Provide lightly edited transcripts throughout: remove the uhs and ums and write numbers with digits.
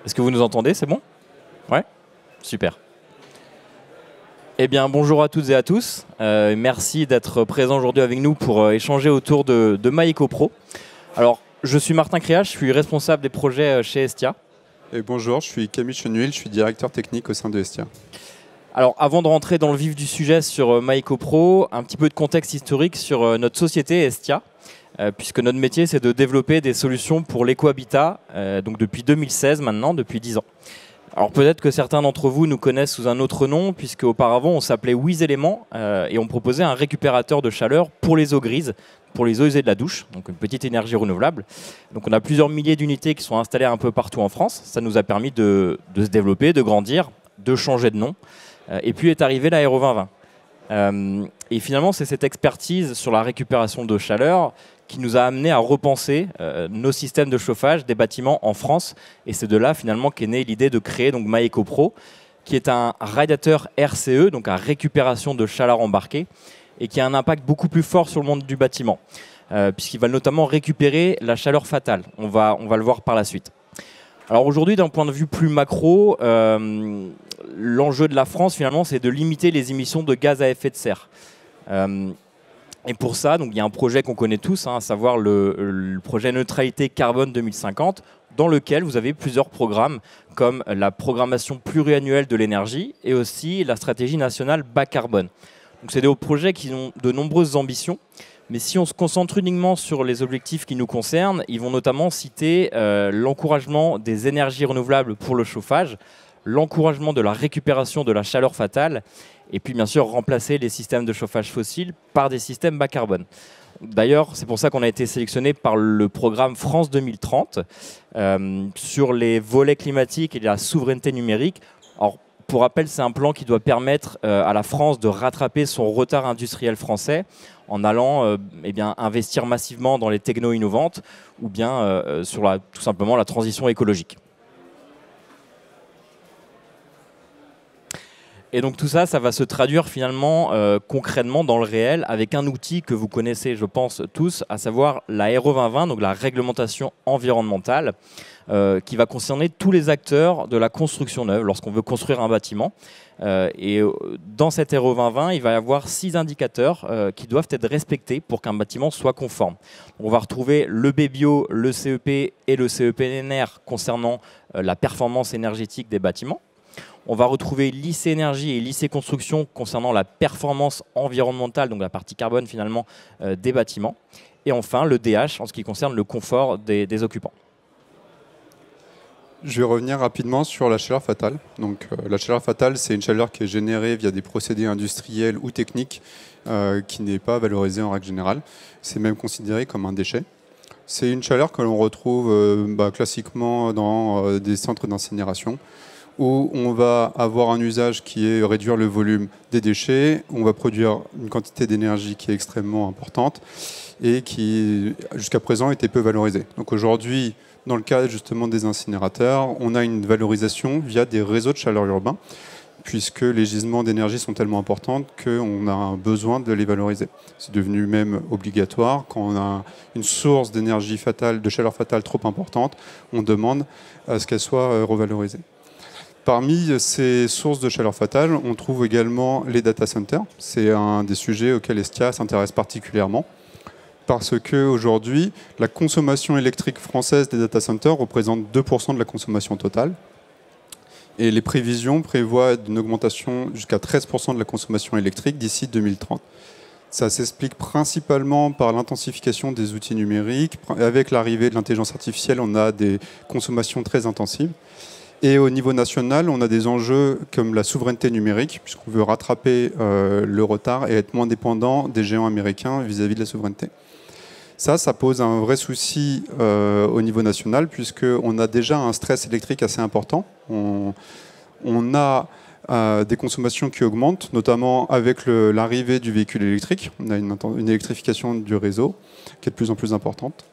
Est-ce que vous nous entendez? C'est bon? Ouais? Super. Eh bien, bonjour à toutes et à tous. Merci d'être présents aujourd'hui avec nous pour échanger autour de MyEcoPro. Alors, je suis Martin Créage, je suis responsable des projets chez Estia. Et bonjour, je suis Camille Chenuil, je suis directeur technique au sein de Estia. Alors, avant de rentrer dans le vif du sujet sur MyEcoPro, un petit peu de contexte historique sur notre société Estia. Puisque notre métier, c'est de développer des solutions pour l'écohabitat, donc depuis 2016 maintenant, depuis 10 ans. Alors peut-être que certains d'entre vous nous connaissent sous un autre nom, puisque auparavant on s'appelait WizElement et on proposait un récupérateur de chaleur pour les eaux grises, pour les eaux usées de la douche, donc une petite énergie renouvelable. Donc on a plusieurs milliers d'unités qui sont installées un peu partout en France. Ça nous a permis de se développer, de grandir, de changer de nom. Et puis est arrivé l'Aéro 2020. Et finalement, c'est cette expertise sur la récupération de chaleur qui nous a amené à repenser nos systèmes de chauffage des bâtiments en France. Et c'est de là, finalement, qu'est née l'idée de créer donc MyEcoPro, qui est un radiateur RCE, donc à récupération de chaleur embarquée, et qui a un impact beaucoup plus fort sur le monde du bâtiment, puisqu'il va notamment récupérer la chaleur fatale. On va le voir par la suite. Alors aujourd'hui, d'un point de vue plus macro, l'enjeu de la France, finalement, c'est de limiter les émissions de gaz à effet de serre. Et pour ça, donc, il y a un projet qu'on connaît tous, à savoir le projet Neutralité Carbone 2050, dans lequel vous avez plusieurs programmes, comme la programmation pluriannuelle de l'énergie et aussi la stratégie nationale bas carbone. Donc, c'est des projets qui ont de nombreuses ambitions, mais si on se concentre uniquement sur les objectifs qui nous concernent, ils vont notamment citer l'encouragement des énergies renouvelables pour le chauffage, l'encouragement de la récupération de la chaleur fatale, et puis bien sûr remplacer les systèmes de chauffage fossiles par des systèmes bas carbone. D'ailleurs, c'est pour ça qu'on a été sélectionné par le programme France 2030 sur les volets climatiques et la souveraineté numérique. Alors, pour rappel, c'est un plan qui doit permettre à la France de rattraper son retard industriel français en allant investir massivement dans les technos innovantes ou bien sur tout simplement la transition écologique. Et donc tout ça, ça va se traduire finalement concrètement dans le réel avec un outil que vous connaissez, je pense, tous, à savoir la RE 2020, donc la réglementation environnementale, qui va concerner tous les acteurs de la construction neuve lorsqu'on veut construire un bâtiment. Et dans cette RE 2020, il va y avoir 6 indicateurs qui doivent être respectés pour qu'un bâtiment soit conforme. On va retrouver le BBio, le CEP et le CEPNR concernant la performance énergétique des bâtiments. On va retrouver l'IC Énergie et l'IC Construction concernant la performance environnementale, donc la partie carbone finalement des bâtiments. Et enfin le DH en ce qui concerne le confort des occupants. Je vais revenir rapidement sur la chaleur fatale. Donc, la chaleur fatale, c'est une chaleur qui est générée via des procédés industriels ou techniques qui n'est pas valorisée en règle générale. C'est même considéré comme un déchet. C'est une chaleur que l'on retrouve classiquement dans des centres d'incinération, où on va avoir un usage qui est réduire le volume des déchets, on va produire une quantité d'énergie qui est extrêmement importante et qui, jusqu'à présent, était peu valorisée. Donc aujourd'hui, dans le cas justement des incinérateurs, on a une valorisation via des réseaux de chaleur urbains, puisque les gisements d'énergie sont tellement importants qu'on a un besoin de les valoriser. C'est devenu même obligatoire. Quand on a une source d'énergie fatale, de chaleur fatale trop importante, on demande à ce qu'elle soit revalorisée. Parmi ces sources de chaleur fatale, on trouve également les data centers. C'est un des sujets auxquels Estia s'intéresse particulièrement parce qu'aujourd'hui, la consommation électrique française des data centers représente 2% de la consommation totale. Et les prévisions prévoient une augmentation jusqu'à 13% de la consommation électrique d'ici 2030. Ça s'explique principalement par l'intensification des outils numériques. Avec l'arrivée de l'intelligence artificielle, on a des consommations très intensives. Et au niveau national, on a des enjeux comme la souveraineté numérique, puisqu'on veut rattraper le retard et être moins dépendant des géants américains vis-à-vis de la souveraineté. Ça pose un vrai souci au niveau national, puisqu'on a déjà un stress électrique assez important. On a des consommations qui augmentent, notamment avec l'arrivée du véhicule électrique. On a une électrification du réseau qui est de plus en plus importante.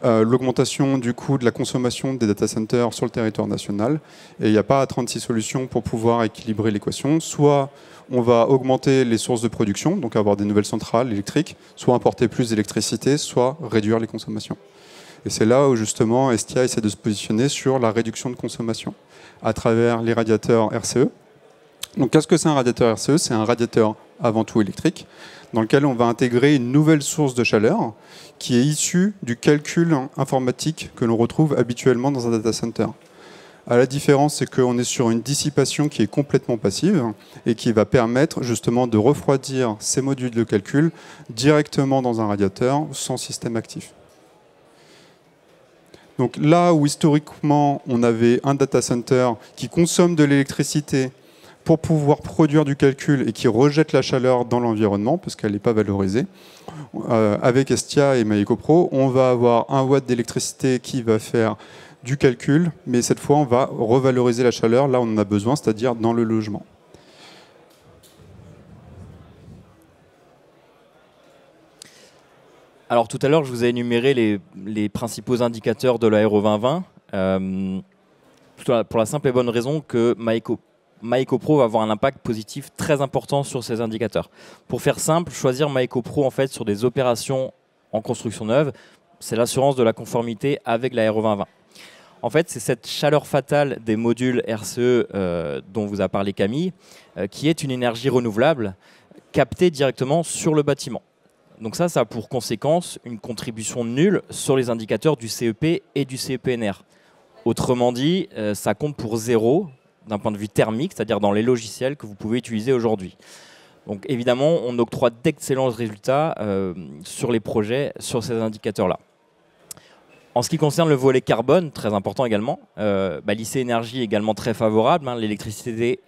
L'augmentation du coût de la consommation des data centers sur le territoire national. Et il n'y a pas 36 solutions pour pouvoir équilibrer l'équation. Soit on va augmenter les sources de production, donc avoir des nouvelles centrales électriques, soit importer plus d'électricité, soit réduire les consommations. Et c'est là où justement Estia essaie de se positionner sur la réduction de consommation à travers les radiateurs RCE. Donc qu'est-ce que c'est un radiateur RCE? C'est un radiateur avant tout électrique, dans lequel on va intégrer une nouvelle source de chaleur qui est issue du calcul informatique que l'on retrouve habituellement dans un data center. La différence, c'est qu'on est sur une dissipation qui est complètement passive et qui va permettre justement de refroidir ces modules de calcul directement dans un radiateur sans système actif. Donc là où historiquement on avait un data center qui consomme de l'électricité pour pouvoir produire du calcul et qui rejette la chaleur dans l'environnement parce qu'elle n'est pas valorisée, avec Estia et MaïcoPro, on va avoir 1 watt d'électricité qui va faire du calcul, mais cette fois on va revaloriser la chaleur là où on en a besoin, c'est-à-dire dans le logement. Alors tout à l'heure, je vous ai énuméré les principaux indicateurs de la RE 2020, pour la simple et bonne raison que MaïcoPro va avoir un impact positif très important sur ces indicateurs. Pour faire simple, choisir MaïcoPro en fait sur des opérations en construction neuve, c'est l'assurance de la conformité avec la RE 2020. En fait, c'est cette chaleur fatale des modules RCE dont vous a parlé Camille, qui est une énergie renouvelable captée directement sur le bâtiment. Donc ça a pour conséquence une contribution nulle sur les indicateurs du CEP et du CEPNR. Autrement dit, ça compte pour 0 d'un point de vue thermique, c'est-à-dire dans les logiciels que vous pouvez utiliser aujourd'hui. Donc évidemment, on octroie d'excellents résultats sur les projets, sur ces indicateurs-là. En ce qui concerne le volet carbone, très important également, l'IC Énergie est également très favorable, hein, l'électricité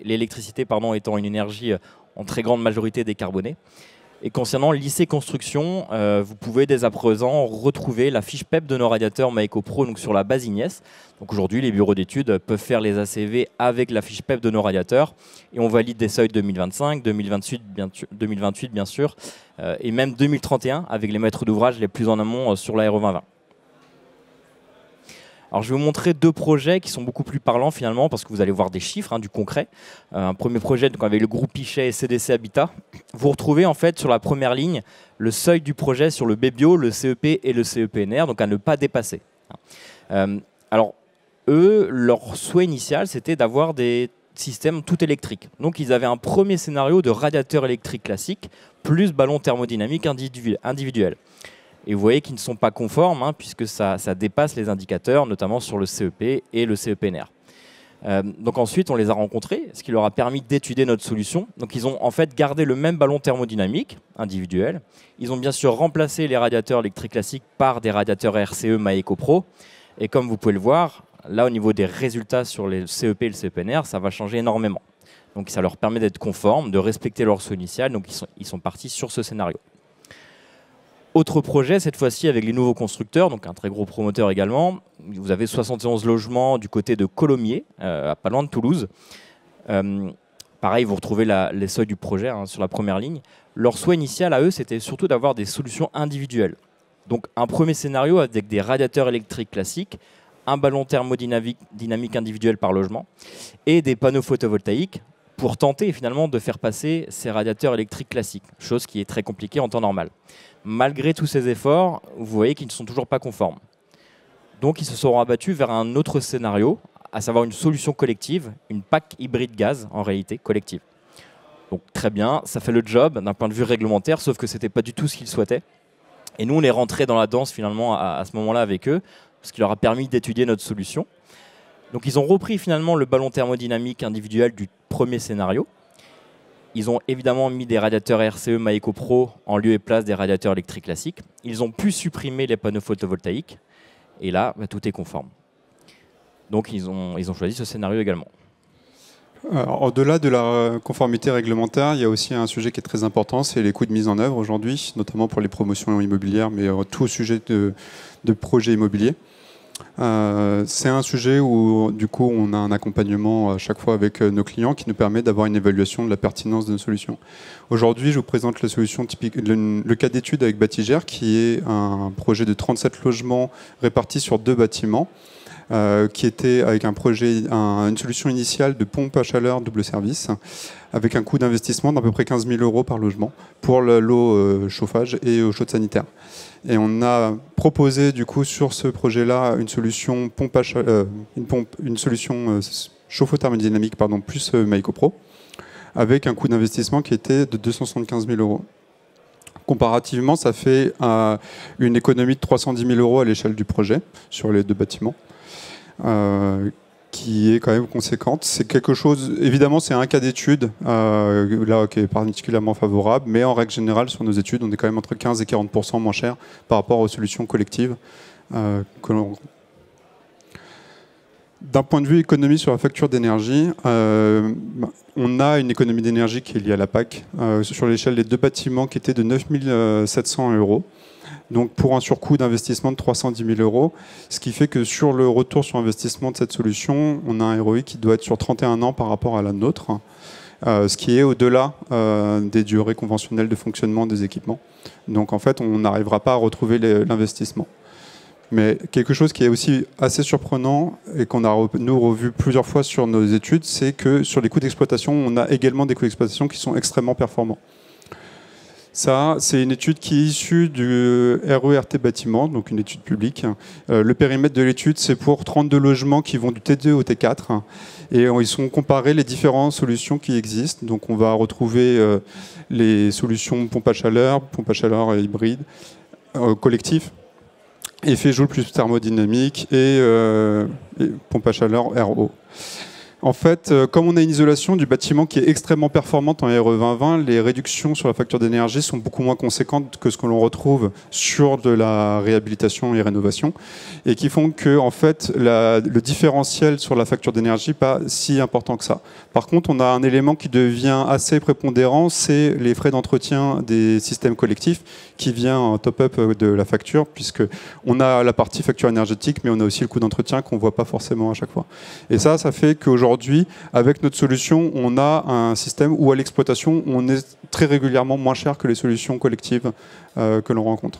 étant une énergie en très grande majorité décarbonée. Et concernant l'IC Construction, vous pouvez dès à présent retrouver la fiche PEP de nos radiateurs MaïcoPro donc sur la base Ignes. Donc aujourd'hui, les bureaux d'études peuvent faire les ACV avec la fiche PEP de nos radiateurs et on valide des seuils 2025, 2028 bien sûr, et même 2031 avec les maîtres d'ouvrage les plus en amont sur la RE 2020. Alors, je vais vous montrer 2 projets qui sont beaucoup plus parlants finalement parce que vous allez voir des chiffres, hein, du concret. Un premier projet donc, avec le groupe Pichet et CDC Habitat. Vous retrouvez en fait sur la première ligne le seuil du projet sur le BBio, le CEP et le CEPNR, donc à ne pas dépasser. Alors, eux, leur souhait initial, c'était d'avoir des systèmes tout électriques. Donc, ils avaient un premier scénario de radiateur électrique classique plus ballon thermodynamique individuel. Et vous voyez qu'ils ne sont pas conformes, hein, puisque ça dépasse les indicateurs, notamment sur le CEP et le CEPNR. Donc ensuite, on les a rencontrés, ce qui leur a permis d'étudier notre solution. Donc ils ont en fait gardé le même ballon thermodynamique individuel. Ils ont bien sûr remplacé les radiateurs électriques classiques par des radiateurs RCE MaïcoPro. Et comme vous pouvez le voir, là au niveau des résultats sur les CEP et le CEPNR, ça va changer énormément. Donc ça leur permet d'être conformes, de respecter leur souhait initial. Donc ils sont partis sur ce scénario. Autre projet, cette fois-ci avec les nouveaux constructeurs, donc un très gros promoteur également. Vous avez 71 logements du côté de Colomiers, pas loin de Toulouse. Pareil, vous retrouvez les seuils du projet hein, sur la première ligne. Leur souhait initial à eux, c'était surtout d'avoir des solutions individuelles. Donc un premier scénario avec des radiateurs électriques classiques, un ballon thermodynamique individuel par logement et des panneaux photovoltaïques pour tenter finalement de faire passer ces radiateurs électriques classiques, chose qui est très compliquée en temps normal. Malgré tous ces efforts, vous voyez qu'ils ne sont toujours pas conformes. Donc ils se sont rabattus vers un autre scénario, à savoir une solution collective, une PAC hybride gaz en réalité collective. Donc très bien, ça fait le job d'un point de vue réglementaire, sauf que ce n'était pas du tout ce qu'ils souhaitaient. Et nous, on est rentrés dans la danse finalement à ce moment-là avec eux, ce qui leur a permis d'étudier notre solution. Donc ils ont repris finalement le ballon thermodynamique individuel du premier scénario. Ils ont évidemment mis des radiateurs RCE MaïcoPro en lieu et place des radiateurs électriques classiques. Ils ont pu supprimer les panneaux photovoltaïques. Et là, tout est conforme. Donc ils ont choisi ce scénario également. Au-delà de la conformité réglementaire, il y a aussi un sujet qui est très important, c'est les coûts de mise en œuvre aujourd'hui, notamment pour les promotions immobilières, mais tout sujet de projet immobilier. C'est un sujet où du coup on a un accompagnement à chaque fois avec nos clients qui nous permet d'avoir une évaluation de la pertinence de nos solutions. Aujourd'hui, je vous présente la solution typique, le cas d'étude avec Batigère qui est un projet de 37 logements répartis sur 2 bâtiments qui était avec un projet, une solution initiale de pompe à chaleur double service, avec un coût d'investissement d'à peu près 15 000 € par logement pour l'eau chauffage et eau chaude sanitaire. Et on a proposé du coup sur ce projet-là une solution chauffe-eau thermodynamique plus MyEcoPro, avec un coût d'investissement qui était de 275 000 €. Comparativement, ça fait une économie de 310 000 € à l'échelle du projet sur les 2 bâtiments, qui est quand même conséquente. C'est quelque chose, évidemment, c'est un cas d'étude là qui est particulièrement favorable, mais en règle générale, sur nos études, on est quand même entre 15 et 40% moins cher par rapport aux solutions collectives que l'on rencontre. D'un point de vue économie sur la facture d'énergie, on a une économie d'énergie qui est liée à la PAC sur l'échelle des 2 bâtiments qui étaient de 9 700 €. Donc pour un surcoût d'investissement de 310 000 €, ce qui fait que sur le retour sur investissement de cette solution, on a un ROI qui doit être sur 31 ans par rapport à la nôtre, ce qui est au-delà des durées conventionnelles de fonctionnement des équipements. Donc en fait, on n'arrivera pas à retrouver l'investissement. Mais quelque chose qui est aussi assez surprenant et qu'on a nous revu plusieurs fois sur nos études, c'est que sur les coûts d'exploitation, on a également des coûts d'exploitation qui sont extrêmement performants. Ça, c'est une étude qui est issue du RERT bâtiment, donc une étude publique. Le périmètre de l'étude, c'est pour 32 logements qui vont du T2 au T4. Et ils sont comparés les différentes solutions qui existent. Donc on va retrouver les solutions pompe à chaleur hybride, collectif, effet Joule plus thermodynamique et pompe à chaleur RO. En fait, comme on a une isolation du bâtiment qui est extrêmement performante en RE 2020, les réductions sur la facture d'énergie sont beaucoup moins conséquentes que ce que l'on retrouve sur de la réhabilitation et rénovation, et qui font que en fait, le différentiel sur la facture d'énergie n'est pas si important que ça. Par contre, on a un élément qui devient assez prépondérant, c'est les frais d'entretien des systèmes collectifs, qui vient en top-up de la facture, puisqu'on a la partie facture énergétique, mais on a aussi le coût d'entretien qu'on ne voit pas forcément à chaque fois. Et ça fait qu'aujourd'hui, avec notre solution, on a un système où à l'exploitation, on est très régulièrement moins cher que les solutions collectives que l'on rencontre.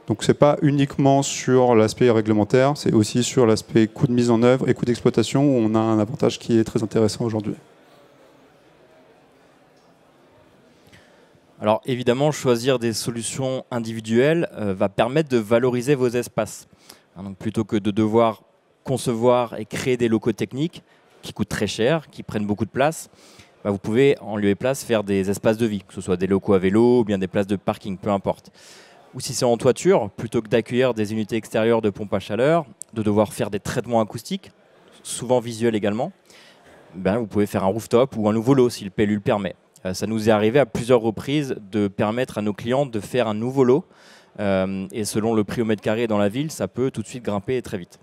Donc ce n'est pas uniquement sur l'aspect réglementaire, c'est aussi sur l'aspect coût de mise en œuvre et coût d'exploitation où on a un avantage qui est très intéressant aujourd'hui. Alors évidemment, choisir des solutions individuelles va permettre de valoriser vos espaces. Donc, plutôt que de devoir concevoir et créer des locaux techniques qui coûtent très cher, qui prennent beaucoup de place, vous pouvez en lieu et place faire des espaces de vie, que ce soit des locaux à vélo ou bien des places de parking, peu importe. Ou si c'est en toiture, plutôt que d'accueillir des unités extérieures de pompe à chaleur, de devoir faire des traitements acoustiques, souvent visuels également, vous pouvez faire un rooftop ou un nouveau lot si le PLU le permet. Ça nous est arrivé à plusieurs reprises de permettre à nos clients de faire un nouveau lot et selon le prix au mètre carré dans la ville, ça peut tout de suite grimper très vite.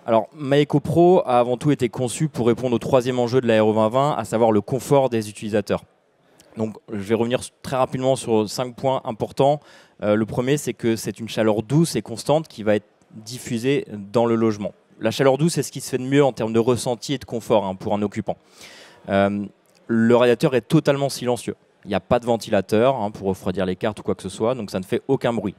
Alors, MyEcoPro a avant tout été conçu pour répondre au 3e enjeu de la RE 2020, à savoir le confort des utilisateurs. Donc, je vais revenir très rapidement sur 5 points importants. Le premier, c'est que c'est une chaleur douce et constante qui va être diffusée dans le logement. La chaleur douce, c'est ce qui se fait de mieux en termes de ressenti et de confort pour un occupant. Le radiateur est totalement silencieux. Il n'y a pas de ventilateur pour refroidir les cartes ou quoi que ce soit, donc ça ne fait aucun bruit.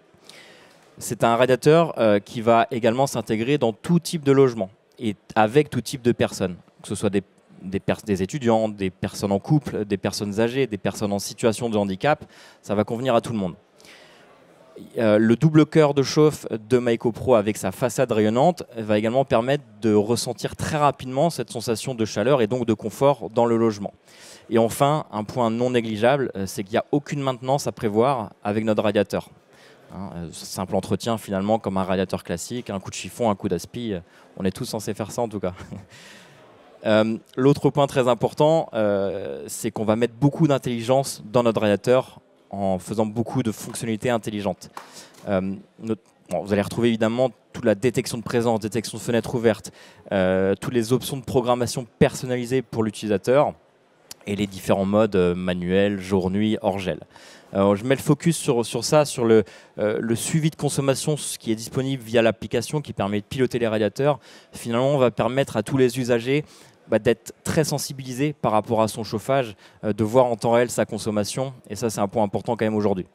C'est un radiateur qui va également s'intégrer dans tout type de logement et avec tout type de personnes, que ce soit des étudiants, des personnes en couple, des personnes âgées, des personnes en situation de handicap, ça va convenir à tout le monde. Le double cœur de chauffe de MyEcoPro avec sa façade rayonnante va également permettre de ressentir très rapidement cette sensation de chaleur et donc de confort dans le logement. Et enfin, un point non négligeable, c'est qu'il n'y a aucune maintenance à prévoir avec notre radiateur. Simple entretien finalement comme un radiateur classique, un coup de chiffon, un coup d'aspi, on est tous censés faire ça en tout cas. L'autre point très important, c'est qu'on va mettre beaucoup d'intelligence dans notre radiateur en faisant beaucoup de fonctionnalités intelligentes. Vous allez retrouver évidemment toute la détection de présence, détection de fenêtres ouvertes, toutes les options de programmation personnalisées pour l'utilisateur et les différents modes manuels, jour-nuit, hors-gel. Je mets le focus sur ça, sur le suivi de consommation, ce qui est disponible via l'application qui permet de piloter les radiateurs. Finalement, on va permettre à tous les usagers d'être très sensibilisés par rapport à son chauffage, de voir en temps réel sa consommation. Et ça, c'est un point important quand même aujourd'hui.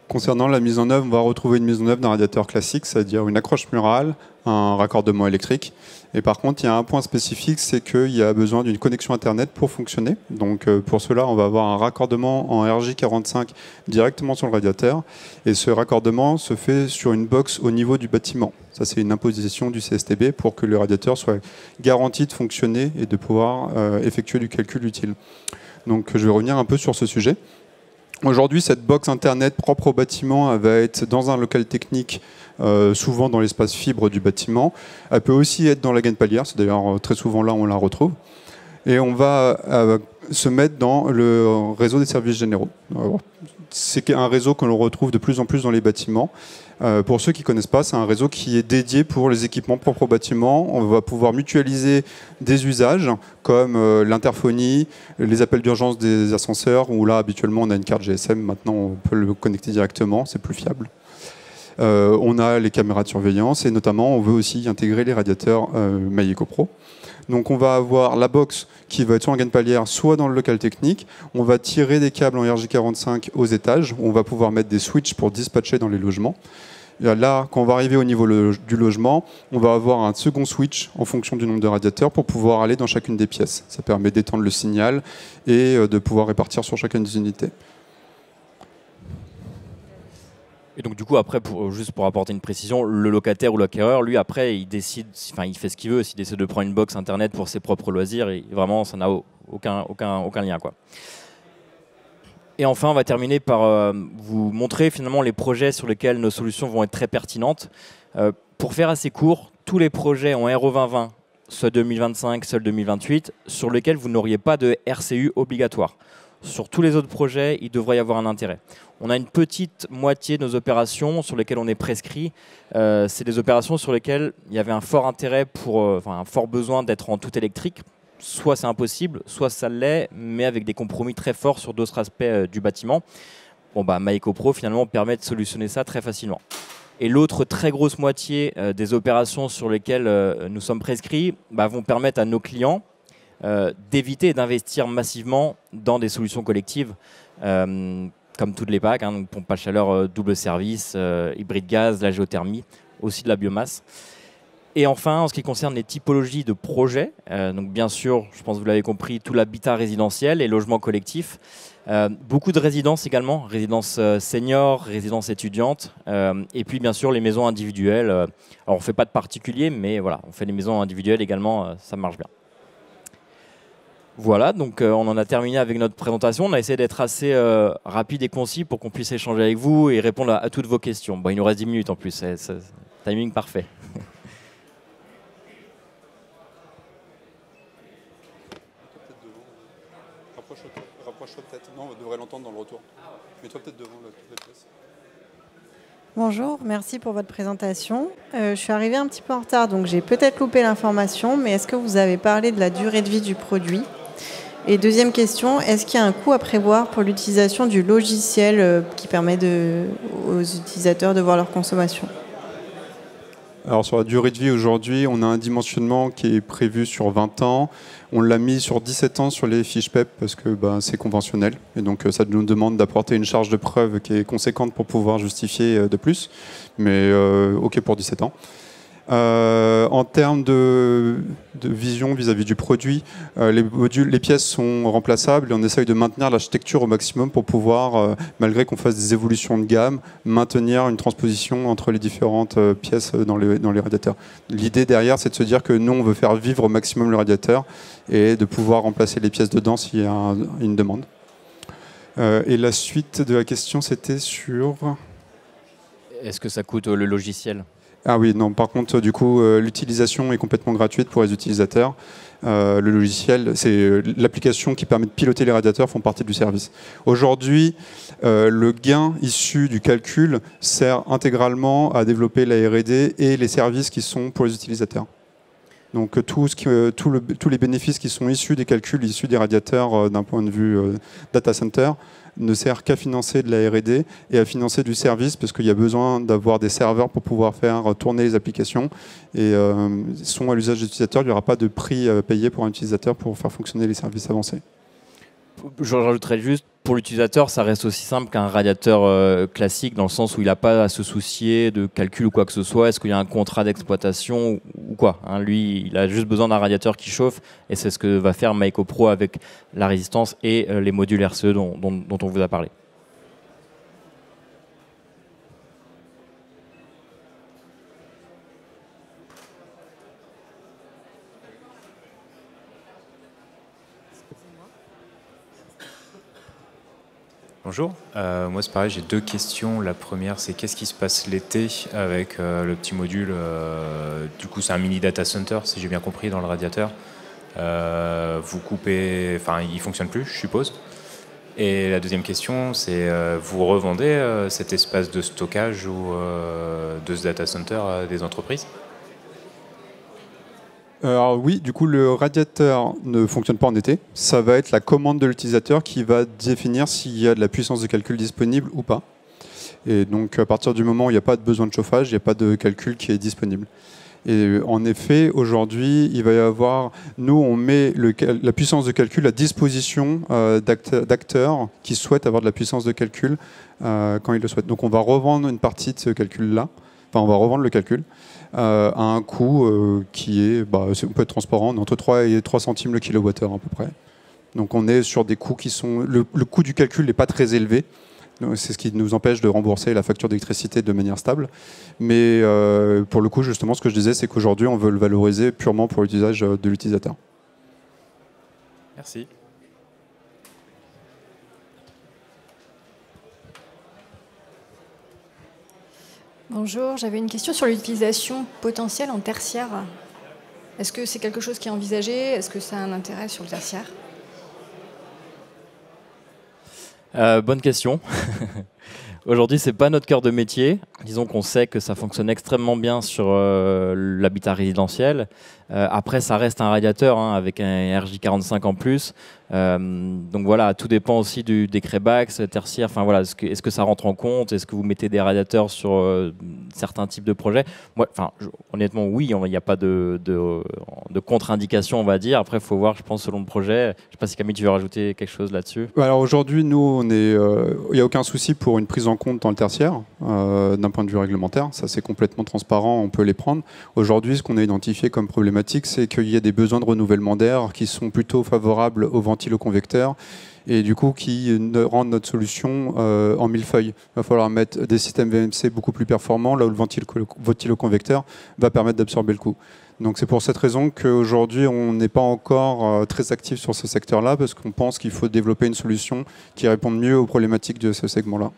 Concernant la mise en œuvre, on va retrouver une mise en œuvre d'un radiateur classique, c'est-à-dire une accroche murale, un raccordement électrique. Et par contre, il y a un point spécifique, c'est qu'il y a besoin d'une connexion Internet pour fonctionner. Donc pour cela, on va avoir un raccordement en RJ45 directement sur le radiateur. Et ce raccordement se fait sur une box au niveau du bâtiment. Ça, c'est une imposition du CSTB pour que le radiateur soit garanti de fonctionner et de pouvoir effectuer du calcul utile. Donc je vais revenir un peu sur ce sujet. Aujourd'hui, cette box Internet propre au bâtiment, elle va être dans un local technique, souvent dans l'espace fibre du bâtiment. Elle peut aussi être dans la gaine palière, c'est d'ailleurs très souvent là où on la retrouve. Et on va se mettre dans le réseau des services généraux. C'est un réseau que l'on retrouve de plus en plus dans les bâtiments. Pour ceux qui ne connaissent pas, c'est un réseau qui est dédié pour les équipements propres au bâtiment. On va pouvoir mutualiser des usages comme l'interphonie, les appels d'urgence des ascenseurs, où là, habituellement, on a une carte GSM. Maintenant, on peut le connecter directement, c'est plus fiable. On a les caméras de surveillance et notamment, on veut aussi intégrer les radiateurs Mayeco Pro. Donc on va avoir la box qui va être soit en gaine palière, soit dans le local technique. On va tirer des câbles en RJ45 aux étages. On va pouvoir mettre des switches pour dispatcher dans les logements. Et là, quand on va arriver au niveau du logement, on va avoir un second switch en fonction du nombre de radiateurs pour pouvoir aller dans chacune des pièces. Ça permet d'étendre le signal et de pouvoir répartir sur chacune des unités. Et donc du coup après, juste pour apporter une précision, le locataire ou l'acquéreur, lui après, il décide, enfin il fait ce qu'il veut. S'il décide de prendre une box internet pour ses propres loisirs, et vraiment ça n'a aucun lien, quoi. Et enfin, on va terminer par vous montrer finalement les projets sur lesquels nos solutions vont être très pertinentes. Pour faire assez court, tous les projets en RE 2020, soit 2025, soit 2028, sur lesquels vous n'auriez pas de RCU obligatoire. Sur tous les autres projets, il devrait y avoir un intérêt. On a une petite moitié de nos opérations sur lesquelles on est prescrit. C'est des opérations sur lesquelles il y avait un fort intérêt, un fort besoin d'être en tout électrique. Soit c'est impossible, soit ça l'est, mais avec des compromis très forts sur d'autres aspects du bâtiment. Bon, Mayeco Pro finalement permet de solutionner ça très facilement. Et l'autre très grosse moitié des opérations sur lesquelles nous sommes prescrits vont permettre à nos clients d'éviter d'investir massivement dans des solutions collectives comme toutes les PAC, donc pompe à chaleur double service, hybride gaz, la géothermie, aussi de la biomasse. Et enfin, en ce qui concerne les typologies de projets, donc bien sûr, je pense que vous l'avez compris, tout l'habitat résidentiel et logement collectif, beaucoup de résidences également, résidences seniors, résidences étudiantes, et puis bien sûr les maisons individuelles. Alors on ne fait pas de particulier, mais voilà, on fait les maisons individuelles également, ça marche bien. Voilà, donc on en a terminé avec notre présentation. On a essayé d'être assez rapide et concis pour qu'on puisse échanger avec vous et répondre à toutes vos questions. Bon, il nous reste 10 minutes en plus, c'est timing parfait. Rapproche-toi peut-être. Non, on devrait l'entendre dans le retour. Mais toi peut-être devant la pièce. Bonjour, merci pour votre présentation. Je suis arrivée un petit peu en retard, donc j'ai peut-être loupé l'information, mais est-ce que vous avez parlé de la durée de vie du produit ? Et deuxième question, est-ce qu'il y a un coût à prévoir pour l'utilisation du logiciel qui permet aux utilisateurs de voir leur consommation ? Alors sur la durée de vie aujourd'hui, on a un dimensionnement qui est prévu sur 20 ans. On l'a mis sur 17 ans sur les fiches PEP parce que c'est conventionnel. Et donc ça nous demande d'apporter une charge de preuve qui est conséquente pour pouvoir justifier de plus. Mais OK pour 17 ans. En termes de vision vis-à-vis du produit, les pièces sont remplaçables et on essaye de maintenir l'architecture au maximum pour pouvoir, malgré qu'on fasse des évolutions de gamme, maintenir une transposition entre les différentes pièces dans les radiateurs. L'idée derrière, c'est de se dire que nous, on veut faire vivre au maximum le radiateur et de pouvoir remplacer les pièces dedans s'il y a une demande. Et la suite de la question, c'était sur... Est-ce que ça coûte le logiciel ? Ah oui, non, par contre, du coup, l'utilisation est complètement gratuite pour les utilisateurs. Le logiciel, c'est l'application qui permet de piloter les radiateurs, font partie du service. Aujourd'hui, le gain issu du calcul sert intégralement à développer la R&D et les services qui sont pour les utilisateurs. Donc tous les bénéfices qui sont issus des calculs, issus des radiateurs d'un point de vue data center, ne sert qu'à financer de la R&D et à financer du service parce qu'il y a besoin d'avoir des serveurs pour pouvoir faire tourner les applications et sont à l'usage des utilisateurs. Il n'y aura pas de prix payé pour un utilisateur pour faire fonctionner les services avancés. Je rajouterais juste, pour l'utilisateur, ça reste aussi simple qu'un radiateur classique, dans le sens où il n'a pas à se soucier de calcul ou quoi que ce soit. Est-ce qu'il y a un contrat d'exploitation ou quoi, hein. Lui, il a juste besoin d'un radiateur qui chauffe, et c'est ce que va faire Maïko Pro avec la résistance et les modules RCE dont on vous a parlé. Bonjour, moi c'est pareil, j'ai 2 questions. La première, c'est qu'est-ce qui se passe l'été avec le petit module, du coup c'est un mini data center si j'ai bien compris dans le radiateur. Vous coupez, enfin il fonctionne plus je suppose. Et la deuxième question, c'est vous revendez cet espace de stockage ou de ce data center à des entreprises? Alors oui, du coup, le radiateur ne fonctionne pas en été. Ça va être la commande de l'utilisateur qui va définir s'il y a de la puissance de calcul disponible ou pas. Et donc, à partir du moment où il n'y a pas de besoin de chauffage, il n'y a pas de calcul qui est disponible. Et en effet, aujourd'hui, il va y avoir... Nous, on met la puissance de calcul à disposition d'acteurs qui souhaitent avoir de la puissance de calcul quand ils le souhaitent. Donc, on va revendre une partie de ce calcul-là. Enfin, on va revendre le calcul à un coût qui est, on peut être transparent, on est entre 3 et 3 centimes le kilowattheure à peu près. Donc on est sur des coûts qui sont... Le coût du calcul n'est pas très élevé. C'est ce qui nous empêche de rembourser la facture d'électricité de manière stable. Mais pour le coup, justement, ce que je disais, c'est qu'aujourd'hui, on veut le valoriser purement pour l'usage de l'utilisateur. Merci. Bonjour, j'avais une question sur l'utilisation potentielle en tertiaire. Est-ce que c'est quelque chose qui est envisagé? Est-ce que ça a un intérêt sur le tertiaire? Bonne question. Aujourd'hui, c'est pas notre cœur de métier. Disons qu'on sait que ça fonctionne extrêmement bien sur l'habitat résidentiel. Après, ça reste un radiateur avec un RJ45 en plus. Donc voilà, tout dépend aussi du décret BAX, tertiaire. Enfin voilà, est-ce que ça rentre en compte? Est-ce que vous mettez des radiateurs sur certains types de projets? Moi, honnêtement, oui, il n'y a pas de contre-indication, on va dire. Après, il faut voir, je pense, selon le projet. Je ne sais pas si Camille, tu veux rajouter quelque chose là-dessus. Alors aujourd'hui, nous, il n'y a aucun souci pour une prise en compte dans le tertiaire, d'un point de vue réglementaire. Ça, c'est complètement transparent, on peut les prendre. Aujourd'hui, ce qu'on a identifié comme problématique, c'est qu'il y a des besoins de renouvellement d'air qui sont plutôt favorables aux ventiloconvecteurs et du coup qui rendent notre solution en millefeuille. Il va falloir mettre des systèmes VMC beaucoup plus performants, là où le ventiloconvecteur va permettre d'absorber le coût. Donc c'est pour cette raison qu'aujourd'hui on n'est pas encore très actif sur ce secteur-là, parce qu'on pense qu'il faut développer une solution qui réponde mieux aux problématiques de ce segment-là.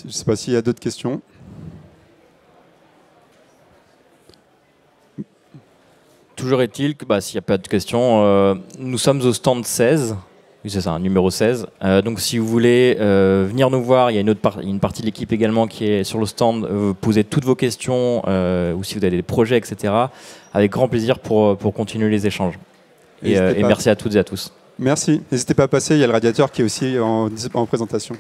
Je ne sais pas s'il y a d'autres questions. Toujours est-il que s'il n'y a pas de questions, nous sommes au stand 16. Oui, c'est ça, numéro 16. Donc si vous voulez venir nous voir, il y a une partie de l'équipe également qui est sur le stand. Posez toutes vos questions ou si vous avez des projets, etc. Avec grand plaisir pour continuer les échanges. Et merci à toutes et à tous. Merci. N'hésitez pas à passer, il y a le radiateur qui est aussi en présentation.